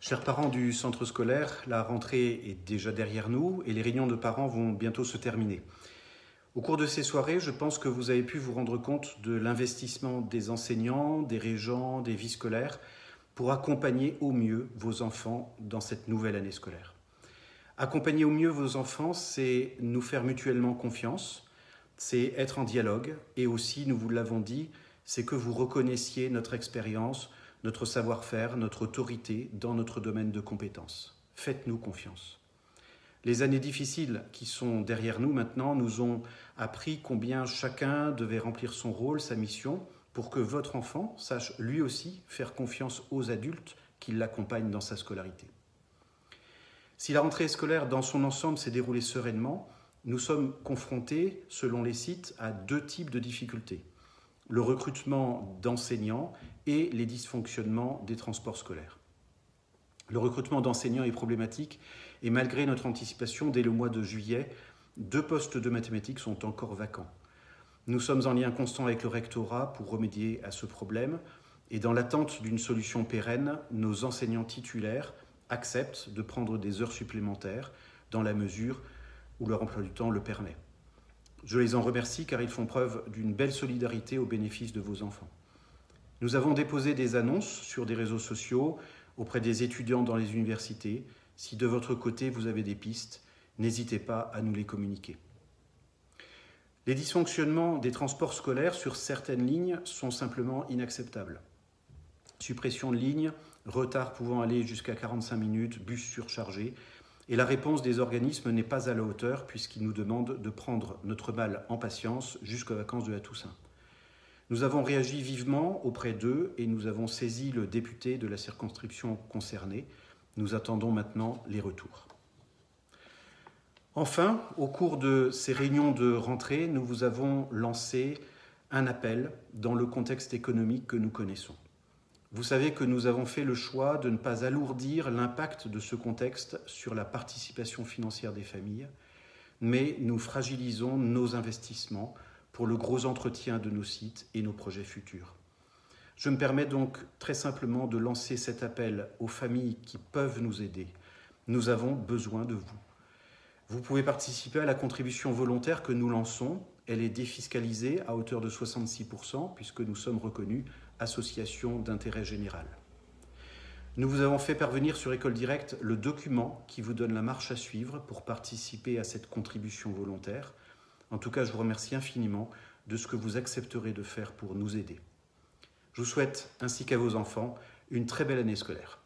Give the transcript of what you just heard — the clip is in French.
Chers parents du centre scolaire, la rentrée est déjà derrière nous et les réunions de parents vont bientôt se terminer. Au cours de ces soirées, je pense que vous avez pu vous rendre compte de l'investissement des enseignants, des régents, des vies scolaires pour accompagner au mieux vos enfants dans cette nouvelle année scolaire. Accompagner au mieux vos enfants, c'est nous faire mutuellement confiance, c'est être en dialogue et aussi, nous vous l'avons dit, c'est que vous reconnaissiez notre expérience, notre savoir-faire, notre autorité dans notre domaine de compétences. Faites-nous confiance. Les années difficiles qui sont derrière nous maintenant nous ont appris combien chacun devait remplir son rôle, sa mission, pour que votre enfant sache lui aussi faire confiance aux adultes qui l'accompagnent dans sa scolarité. Si la rentrée scolaire dans son ensemble s'est déroulée sereinement, nous sommes confrontés, selon les sites, à deux types de difficultés. Le recrutement d'enseignants et les dysfonctionnements des transports scolaires. Le recrutement d'enseignants est problématique et malgré notre anticipation, dès le mois de juillet, 2 postes de mathématiques sont encore vacants. Nous sommes en lien constant avec le rectorat pour remédier à ce problème et dans l'attente d'une solution pérenne, nos enseignants titulaires acceptent de prendre des heures supplémentaires dans la mesure où leur emploi du temps le permet. Je les en remercie car ils font preuve d'une belle solidarité au bénéfice de vos enfants. Nous avons déposé des annonces sur des réseaux sociaux auprès des étudiants dans les universités. Si de votre côté vous avez des pistes, n'hésitez pas à nous les communiquer. Les dysfonctionnements des transports scolaires sur certaines lignes sont simplement inacceptables. Suppression de lignes, retard pouvant aller jusqu'à 45 minutes, bus surchargés. Et la réponse des organismes n'est pas à la hauteur puisqu'ils nous demandent de prendre notre mal en patience jusqu'aux vacances de la Toussaint. Nous avons réagi vivement auprès d'eux et nous avons saisi le député de la circonscription concernée. Nous attendons maintenant les retours. Enfin, au cours de ces réunions de rentrée, nous vous avons lancé un appel dans le contexte économique que nous connaissons. Vous savez que nous avons fait le choix de ne pas alourdir l'impact de ce contexte sur la participation financière des familles, mais nous fragilisons nos investissements pour le gros entretien de nos sites et nos projets futurs. Je me permets donc très simplement de lancer cet appel aux familles qui peuvent nous aider. Nous avons besoin de vous. Vous pouvez participer à la contribution volontaire que nous lançons. Elle est défiscalisée à hauteur de 66% puisque nous sommes reconnus association d'intérêt général. Nous vous avons fait parvenir sur École Directe le document qui vous donne la marche à suivre pour participer à cette contribution volontaire. En tout cas, je vous remercie infiniment de ce que vous accepterez de faire pour nous aider. Je vous souhaite, ainsi qu'à vos enfants, une très belle année scolaire.